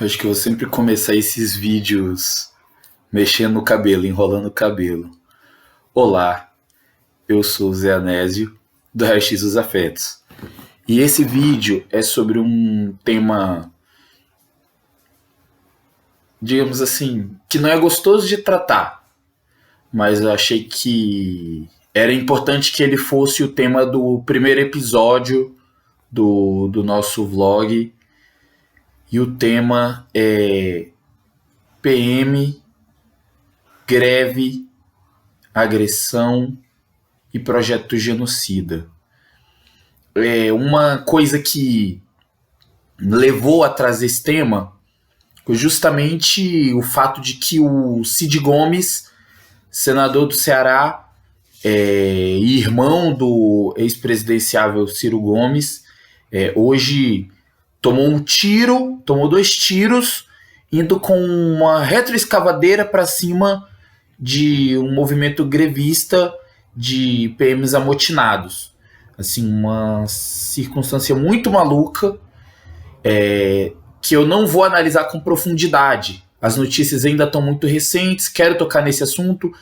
Acho que eu vou sempre começar esses vídeos mexendo no cabelo, enrolando o cabelo. Olá, eu sou o Zé Anésio, do Raio-X dos Afetos. E esse vídeo é sobre um tema, digamos assim, que não é gostoso de tratar, mas eu achei que era importante que ele fosse o tema do primeiro episódio do nosso vlog. E o tema é PM, greve, agressão e projeto genocida. É uma coisa que levou a trazer esse tema foi justamente o fato de que o Cid Gomes, senador do Ceará, e irmão do ex-presidenciável Ciro Gomes, hoje tomou 2 tiros, indo com uma retroescavadeira para cima de um movimento grevista de PMs amotinados. Assim, uma circunstância muito maluca, que eu não vou analisar com profundidade. As notícias ainda estão muito recentes, quero tocar nesse assunto,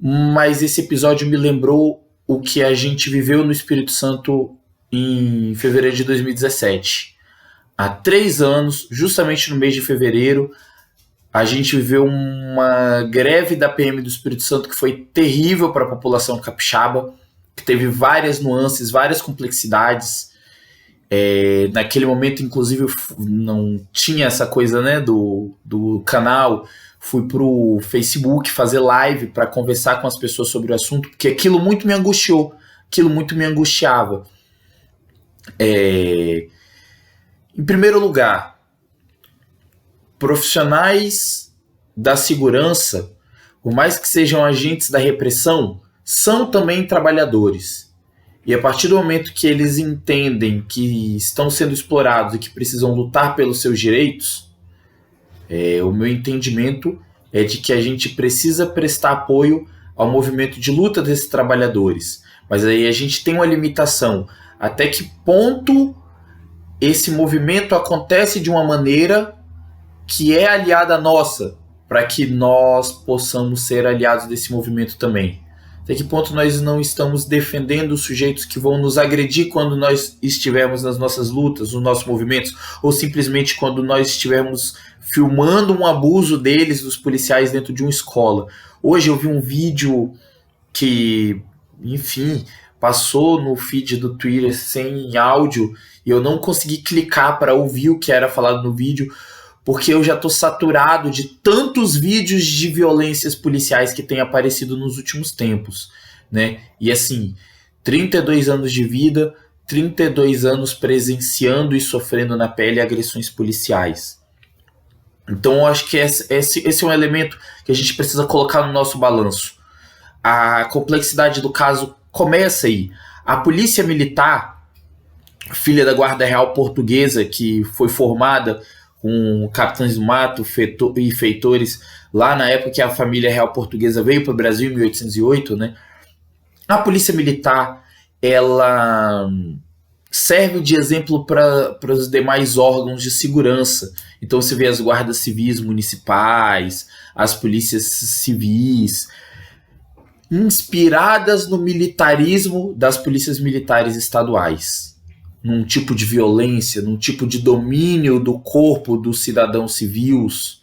mas esse episódio me lembrou o que a gente viveu no Espírito Santo em fevereiro de 2017. Há 3 anos, justamente no mês de fevereiro, a gente viveu uma greve da PM do Espírito Santo que foi terrível para a população capixaba, que teve várias nuances, várias complexidades. Naquele momento, inclusive, não tinha essa coisa, né, do canal. Fui pro Facebook fazer live para conversar com as pessoas sobre o assunto, porque aquilo muito me angustiou, aquilo muito me angustiava. Em primeiro lugar, profissionais da segurança, por mais que sejam agentes da repressão, são também trabalhadores. E a partir do momento que eles entendem que estão sendo explorados e que precisam lutar pelos seus direitos, o meu entendimento é de que a gente precisa prestar apoio ao movimento de luta desses trabalhadores. Mas aí a gente tem uma limitação. Até que ponto esse movimento acontece de uma maneira que é aliada nossa, para que nós possamos ser aliados desse movimento também. Até que ponto nós não estamos defendendo os sujeitos que vão nos agredir quando nós estivermos nas nossas lutas, nos nossos movimentos, ou simplesmente quando nós estivermos filmando um abuso deles, dos policiais, dentro de uma escola. Hoje eu vi um vídeo que, enfim, passou no feed do Twitter sem áudio e eu não consegui clicar para ouvir o que era falado no vídeo, porque eu já estou saturado de tantos vídeos de violências policiais que têm aparecido nos últimos tempos, né? E assim, 32 anos de vida, 32 anos presenciando e sofrendo na pele agressões policiais. Então eu acho que esse é um elemento que a gente precisa colocar no nosso balanço. A complexidade do caso começa aí. A polícia militar, filha da Guarda Real Portuguesa, que foi formada com capitães do mato e feitores lá na época que a família real portuguesa veio para o Brasil em 1808, né? A polícia militar, ela serve de exemplo para os demais órgãos de segurança. Então você vê as guardas civis municipais, as polícias civis, inspiradas no militarismo das polícias militares estaduais, num tipo de violência, num tipo de domínio do corpo dos cidadãos civis,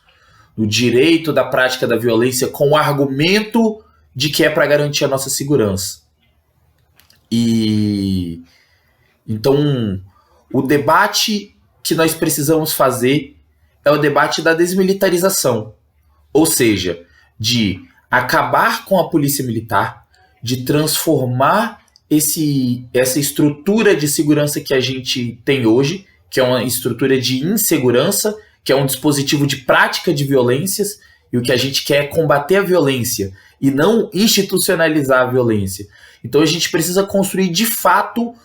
do direito da prática da violência com o argumento de que é para garantir a nossa segurança. E então o debate que nós precisamos fazer é o debate da desmilitarização, ou seja, de acabar com a polícia militar, de transformar essa estrutura de segurança que a gente tem hoje, que é uma estrutura de insegurança, que é um dispositivo de prática de violências, e o que a gente quer é combater a violência e não institucionalizar a violência. Então a gente precisa construir de fato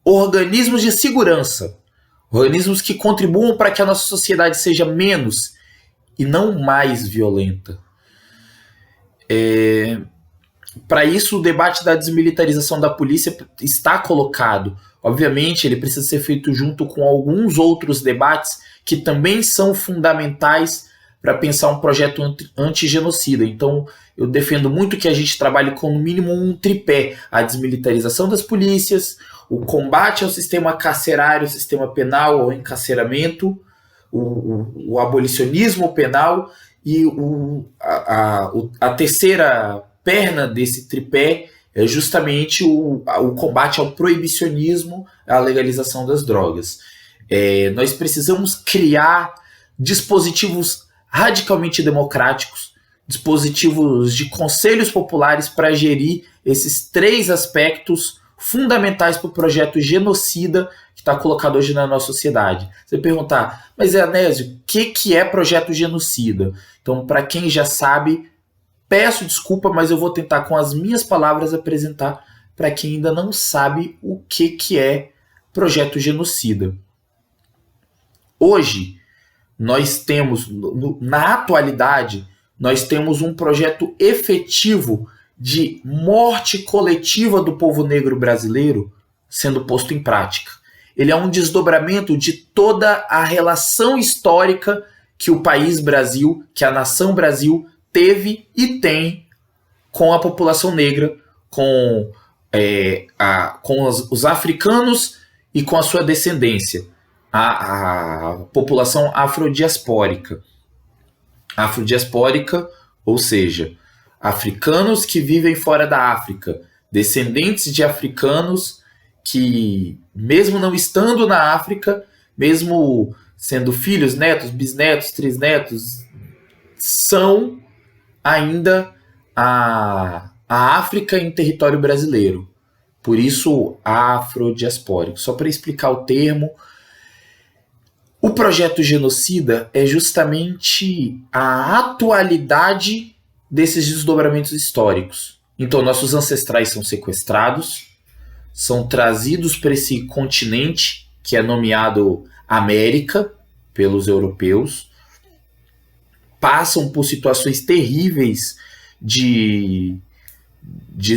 organismos de segurança, organismos que contribuam para que a nossa sociedade seja menos e não mais violenta. Para isso, o debate da desmilitarização da polícia está colocado. Obviamente, ele precisa ser feito junto com alguns outros debates que também são fundamentais para pensar um projeto antigenocida. Então, eu defendo muito que a gente trabalhe com, no mínimo, um tripé: a desmilitarização das polícias, o combate ao sistema carcerário, ao sistema penal, ao encarceramento, o abolicionismo penal e a terceira perna desse tripé é justamente o combate ao proibicionismo, à legalização das drogas. Nós precisamos criar dispositivos radicalmente democráticos, dispositivos de conselhos populares para gerir esses 3 aspectos fundamentais para o projeto genocida que está colocado hoje na nossa sociedade. Você perguntar, mas Anésio, o que é projeto genocida? Então, para quem já sabe, peço desculpa, mas eu vou tentar com as minhas palavras apresentar para quem ainda não sabe o que é projeto genocida. Hoje, nós temos, na atualidade, nós temos um projeto efetivo de morte coletiva do povo negro brasileiro sendo posto em prática. Ele é um desdobramento de toda a relação histórica que o país Brasil, que a nação Brasil teve e tem com a população negra, com os africanos e com a sua descendência, a população afrodiaspórica. Afrodiaspórica, ou seja, africanos que vivem fora da África, descendentes de africanos que, mesmo não estando na África, mesmo sendo filhos, netos, bisnetos, trisnetos, são ainda a África em território brasileiro. Por isso, afrodiaspórico. Só para explicar o termo, o projeto genocida é justamente a atualidade desses desdobramentos históricos. Então, nossos ancestrais são sequestrados, são trazidos para esse continente que é nomeado América pelos europeus, passam por situações terríveis de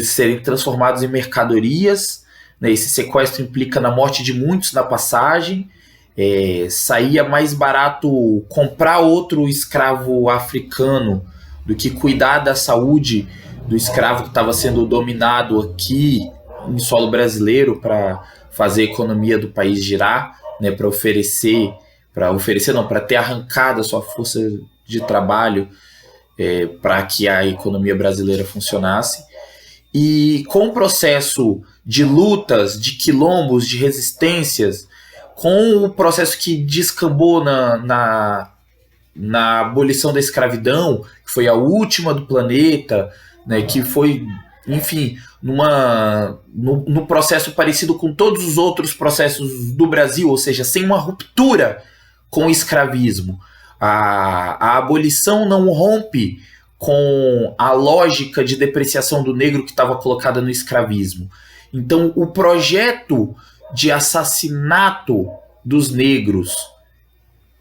serem transformados em mercadorias, né? Esse sequestro implica na morte de muitos na passagem. Saía mais barato comprar outro escravo africano do que cuidar da saúde do escravo que estava sendo dominado aqui em solo brasileiro para fazer a economia do país girar, né? Para ter arrancado a sua força de trabalho para que a economia brasileira funcionasse. E com o processo de lutas, de quilombos, de resistências, com o processo que descambou na abolição da escravidão, que foi a última do planeta, né, que foi, enfim, no processo parecido com todos os outros processos do Brasil, ou seja, sem uma ruptura com o escravismo. A abolição não rompe com a lógica de depreciação do negro que estava colocada no escravismo. Então, o projeto de assassinato dos negros,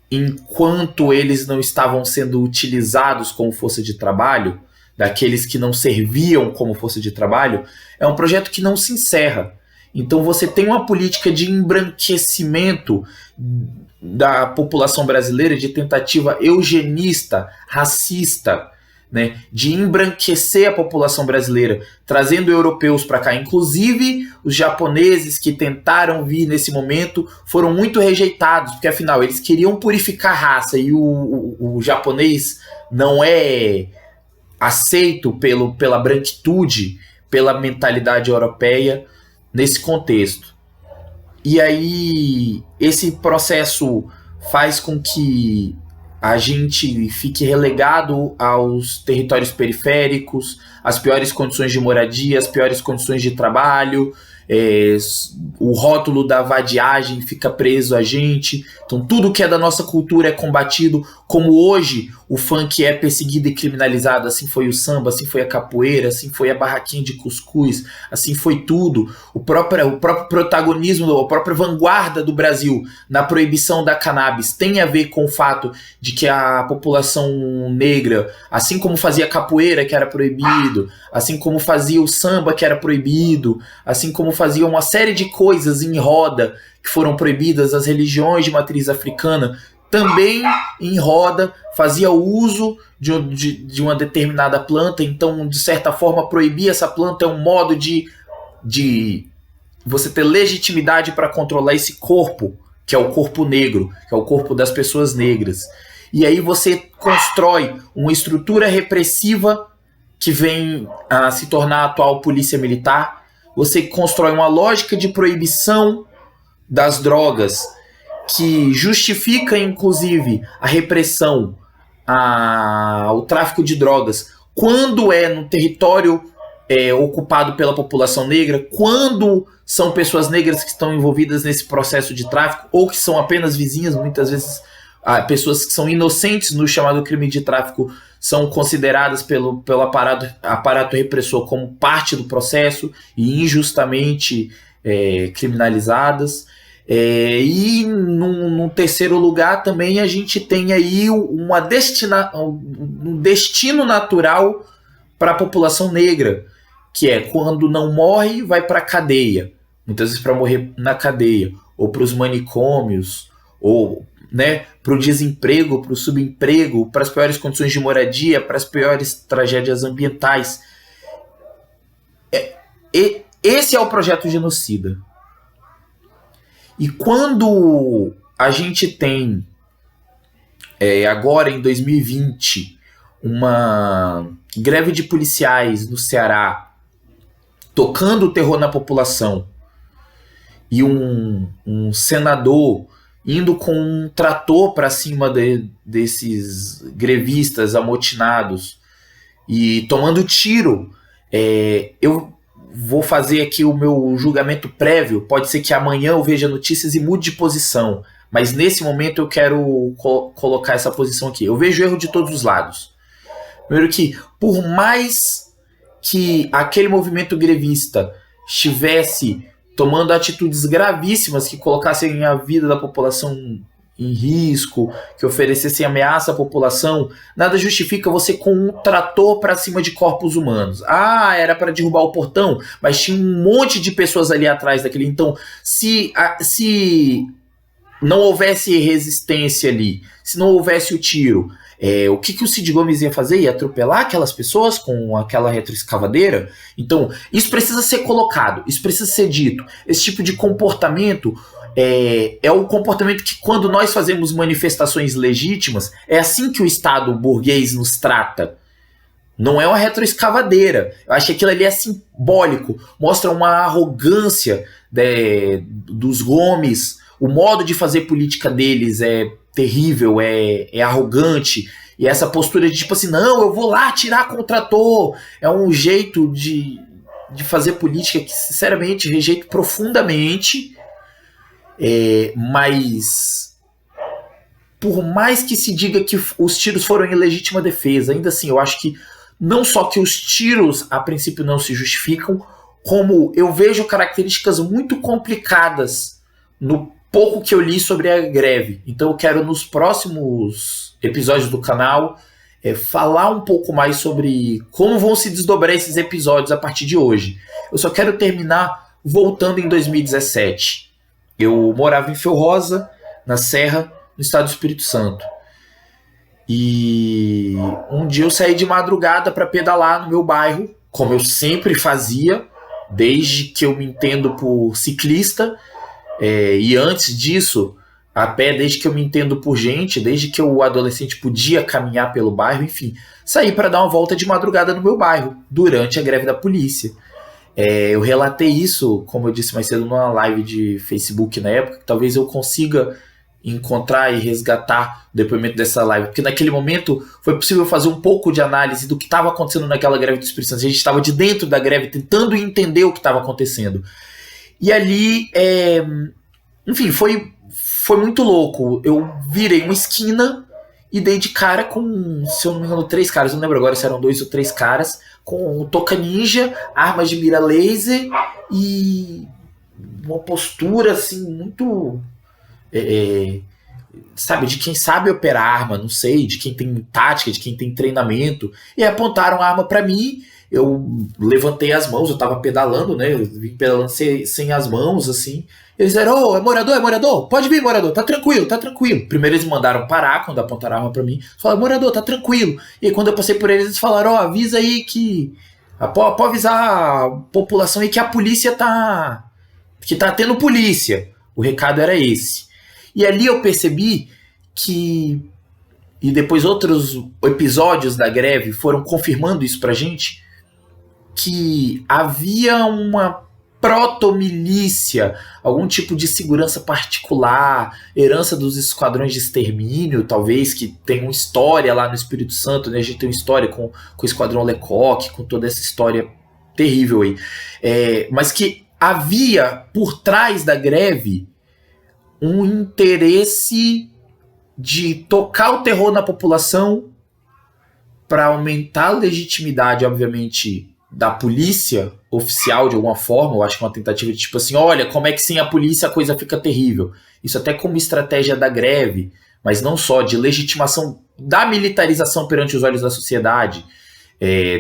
enquanto eles não estavam sendo utilizados como força de trabalho, daqueles que não serviam como força de trabalho, é um projeto que não se encerra. Então você tem uma política de embranquecimento da população brasileira, de tentativa eugenista, racista, né, de embranquecer a população brasileira, trazendo europeus para cá. Inclusive, os japoneses que tentaram vir nesse momento foram muito rejeitados, porque afinal eles queriam purificar a raça, e o japonês não é aceito pela branquitude, pela mentalidade europeia nesse contexto. E aí esse processo faz com que a gente fique relegado aos territórios periféricos, às piores condições de moradia, às piores condições de trabalho, o rótulo da vadiagem fica preso a gente. Então tudo que é da nossa cultura é combatido, como hoje o funk é perseguido e criminalizado. Assim foi o samba, assim foi a capoeira, assim foi a barraquinha de cuscuz, assim foi tudo. O próprio protagonismo, a própria vanguarda do Brasil na proibição da cannabis tem a ver com o fato de que a população negra, assim como fazia capoeira, que era proibido, assim como fazia o samba, que era proibido, assim como fazia uma série de coisas em roda que foram proibidas, as religiões de matriz africana também em roda fazia uso de uma determinada planta. Então, de certa forma, proibir essa planta é um modo de você ter legitimidade para controlar esse corpo, que é o corpo negro, que é o corpo das pessoas negras. E aí você constrói uma estrutura repressiva que vem a se tornar a atual polícia militar. Você constrói uma lógica de proibição das drogas que justifica, inclusive, a repressão, o tráfico de drogas, quando é no território ocupado pela população negra, quando são pessoas negras que estão envolvidas nesse processo de tráfico, ou que são apenas vizinhas, muitas vezes pessoas que são inocentes no chamado crime de tráfico são consideradas pelo aparato repressor como parte do processo e injustamente criminalizadas. E num terceiro lugar também a gente tem aí um destino natural para a população negra, que é quando não morre, vai para a cadeia, muitas vezes para morrer na cadeia, ou para os manicômios, ou para o desemprego, para o subemprego, para as piores condições de moradia, para as piores tragédias ambientais. Esse é o projeto genocida. E quando a gente tem, agora em 2020, uma greve de policiais no Ceará tocando o terror na população e um senador indo com um trator para cima desses grevistas amotinados e tomando tiro, eu vou fazer aqui o meu julgamento prévio. Pode ser que amanhã eu veja notícias e mude de posição, mas nesse momento eu quero colocar essa posição aqui. Eu vejo erro de todos os lados. Primeiro que, por mais que aquele movimento grevista estivesse tomando atitudes gravíssimas que colocassem a vida da população em risco, que oferecessem ameaça à população, nada justifica você com um trator para cima de corpos humanos. Era para derrubar o portão, mas tinha um monte de pessoas ali atrás daquele. Então, se não houvesse resistência ali, se não houvesse o tiro, o que o Cid Gomes ia fazer? Ia atropelar aquelas pessoas com aquela retroescavadeira? Então, isso precisa ser colocado, isso precisa ser dito. Esse tipo de comportamento é o comportamento que, quando nós fazemos manifestações legítimas, é assim que o Estado burguês nos trata. Não é uma retroescavadeira. Eu acho que aquilo ali é simbólico, mostra uma arrogância dos Gomes. O modo de fazer política deles é terrível, é arrogante. E essa postura de tipo assim, não, eu vou lá atirar com o trator. É um jeito de fazer política que, sinceramente, rejeito profundamente. Mas por mais que se diga que os tiros foram em legítima defesa, ainda assim eu acho que não só que os tiros a princípio não se justificam, como eu vejo características muito complicadas no pouco que eu li sobre a greve. Então eu quero, nos próximos episódios do canal, falar um pouco mais sobre como vão se desdobrar esses episódios a partir de hoje. Eu só quero terminar voltando em 2017. Eu morava em Feu Rosa, na Serra, no estado do Espírito Santo. E um dia eu saí de madrugada para pedalar no meu bairro, como eu sempre fazia, desde que eu me entendo por ciclista. E antes disso, a pé, desde que eu me entendo por gente, desde que eu, adolescente, podia caminhar pelo bairro, enfim. Saí para dar uma volta de madrugada no meu bairro, durante a greve da polícia. Eu relatei isso, como eu disse mais cedo, numa live de Facebook na época, que talvez eu consiga encontrar e resgatar o depoimento dessa live, porque naquele momento foi possível fazer um pouco de análise do que estava acontecendo naquela greve do Espírito Santo. A gente estava de dentro da greve, tentando entender o que estava acontecendo. E ali, enfim, foi muito louco. Eu virei uma esquina e dei de cara com, se eu não me engano, 3 caras, não lembro agora se eram 2 ou 3 caras, com touca ninja, armas de mira laser e uma postura assim muito, sabe, de quem sabe operar arma, não sei, de quem tem tática, de quem tem treinamento, e apontaram a arma para mim. Eu levantei as mãos, eu tava pedalando, né? Eu vim pedalando sem as mãos, assim. Eles disseram, é morador, pode vir, morador, tá tranquilo. Primeiro eles mandaram parar quando apontaram a arma pra mim. Falaram, morador, tá tranquilo. E aí, quando eu passei por eles, eles falaram, avisa aí que... Pode avisar a população aí que a polícia que tá tendo polícia. O recado era esse. E ali eu percebi que... E depois outros episódios da greve foram confirmando isso pra gente, que havia uma proto-milícia, algum tipo de segurança particular, herança dos esquadrões de extermínio, talvez, que tem uma história lá no Espírito Santo, né? A gente tem uma história com o Esquadrão Lecoq, com toda essa história terrível aí. Mas que havia, por trás da greve, um interesse de tocar o terror na população para aumentar a legitimidade, obviamente, da polícia oficial de alguma forma. Eu acho que é uma tentativa de tipo assim, olha, como é que sem a polícia a coisa fica terrível. Isso até como estratégia da greve, mas não só, de legitimação da militarização perante os olhos da sociedade.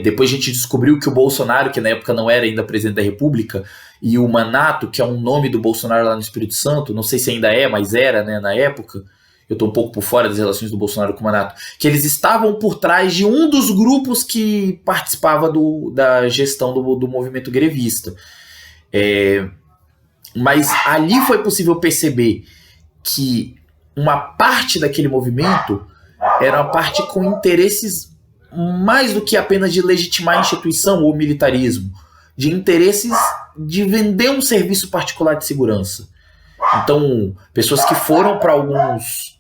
Depois a gente descobriu que o Bolsonaro, que na época não era ainda presidente da República, e o Manato, que é um nome do Bolsonaro lá no Espírito Santo, não sei se ainda é, mas era, né, na época, eu estou um pouco por fora das relações do Bolsonaro com o Manato, que eles estavam por trás de um dos grupos que participava da gestão do movimento grevista. Mas ali foi possível perceber que uma parte daquele movimento era uma parte com interesses mais do que apenas de legitimar a instituição ou militarismo, de interesses de vender um serviço particular de segurança. Então, pessoas que foram para alguns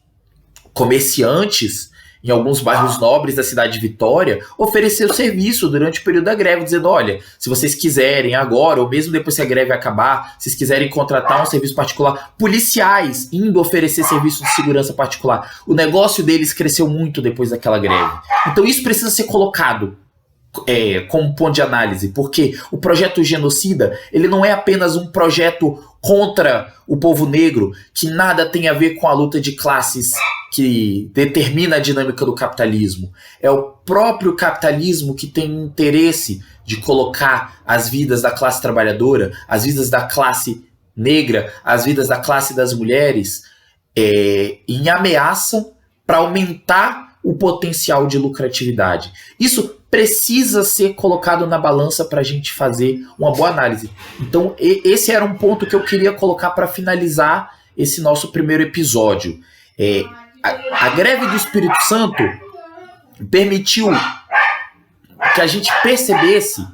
comerciantes em alguns bairros nobres da cidade de Vitória oferecer o serviço durante o período da greve, dizendo, olha, se vocês quiserem agora, ou mesmo depois que a greve acabar, se vocês quiserem contratar um serviço particular, policiais indo oferecer serviço de segurança particular. O negócio deles cresceu muito depois daquela greve. Então isso precisa ser colocado como ponto de análise, porque o projeto genocida, ele não é apenas um projeto contra o povo negro, que nada tem a ver com a luta de classes que determina a dinâmica do capitalismo. É o próprio capitalismo que tem interesse de colocar as vidas da classe trabalhadora, as vidas da classe negra, as vidas da classe das mulheres em ameaça para aumentar o potencial de lucratividade. Isso precisa ser colocado na balança para a gente fazer uma boa análise. Então, esse era um ponto que eu queria colocar para finalizar esse nosso primeiro episódio. A greve do Espírito Santo permitiu que a gente percebesse,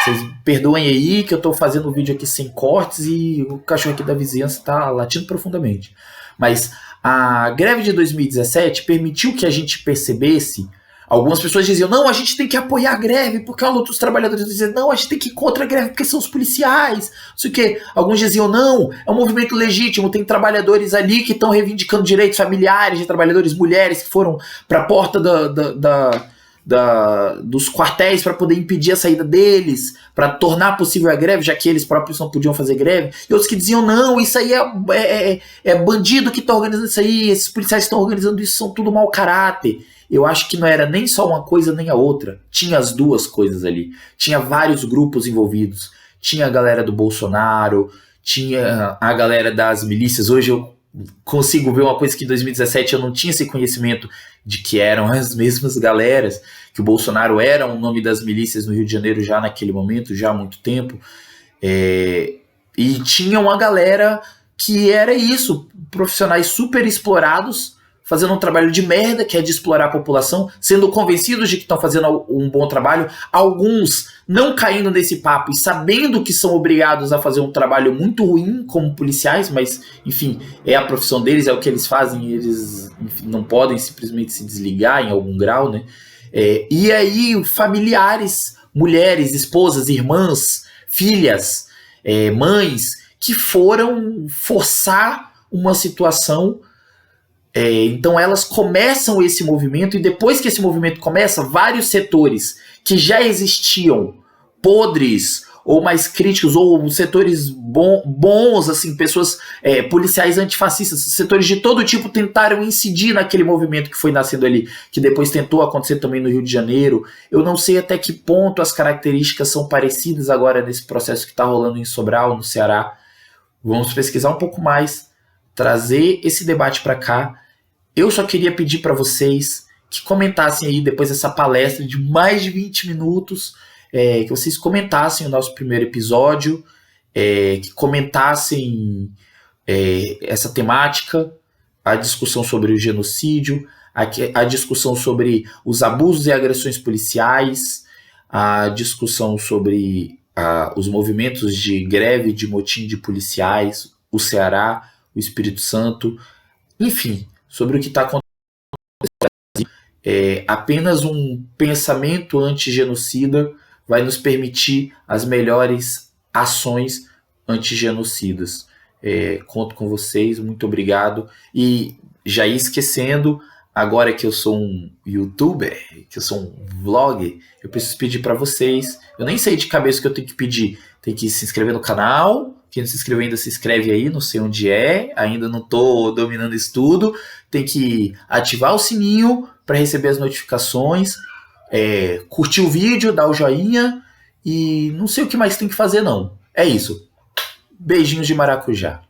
vocês perdoem aí que eu estou fazendo o vídeo aqui sem cortes e o cachorro aqui da vizinhança está latindo profundamente, mas a greve de 2017 permitiu que a gente percebesse. Algumas pessoas diziam, não, a gente tem que apoiar a greve, porque a luta dos trabalhadores diziam, não, a gente tem que ir contra a greve, porque são os policiais, não sei o quê. Alguns diziam, não, é um movimento legítimo, tem trabalhadores ali que estão reivindicando direitos familiares de trabalhadores, mulheres que foram para a porta dos quartéis para poder impedir a saída deles, para tornar possível a greve, já que eles próprios não podiam fazer greve. E outros que diziam, não, isso aí é bandido que está organizando isso aí, esses policiais que estão organizando isso são tudo mau caráter. Eu acho que não era nem só uma coisa nem a outra. Tinha as duas coisas ali. Tinha vários grupos envolvidos. Tinha a galera do Bolsonaro, tinha a galera das milícias. Hoje eu consigo ver uma coisa que em 2017 eu não tinha esse conhecimento de que eram as mesmas galeras, que o Bolsonaro era o nome das milícias no Rio de Janeiro já naquele momento, já há muito tempo. E tinha uma galera que era isso, profissionais super explorados, fazendo um trabalho de merda, que é de explorar a população, sendo convencidos de que estão fazendo um bom trabalho, alguns não caindo nesse papo e sabendo que são obrigados a fazer um trabalho muito ruim como policiais, mas, enfim, é a profissão deles, é o que eles fazem, eles não podem simplesmente se desligar em algum grau, né? E aí, familiares, mulheres, esposas, irmãs, filhas, mães, que foram forçar uma situação. Então elas começam esse movimento, e depois que esse movimento começa, vários setores que já existiam, podres ou mais críticos, ou setores bons, assim, pessoas, policiais antifascistas, setores de todo tipo tentaram incidir naquele movimento que foi nascendo ali, que depois tentou acontecer também no Rio de Janeiro. Eu não sei até que ponto as características são parecidas agora nesse processo que está rolando em Sobral, no Ceará. Vamos pesquisar um pouco mais, trazer esse debate para cá. Eu só queria pedir para vocês que comentassem aí, depois dessa palestra de mais de 20 minutos, que vocês comentassem o nosso primeiro episódio, que comentassem essa temática, a discussão sobre o genocídio, a discussão sobre os abusos e agressões policiais, a discussão sobre os movimentos de greve, de motim de policiais, o Ceará, o Espírito Santo, enfim, sobre o que está acontecendo. Apenas um pensamento antigenocida vai nos permitir as melhores ações antigenocidas. Conto com vocês, muito obrigado. E já ia esquecendo, agora que eu sou um youtuber, que eu sou um vlog, eu preciso pedir para vocês, eu nem sei de cabeça o que eu tenho que pedir, tem que se inscrever no canal. Quem não se inscreveu ainda, se inscreve aí, não sei onde ainda não estou dominando isso tudo. Tem que ativar o sininho para receber as notificações, curtir o vídeo, dar o joinha, e não sei o que mais tem que fazer não. É isso. Beijinhos de maracujá.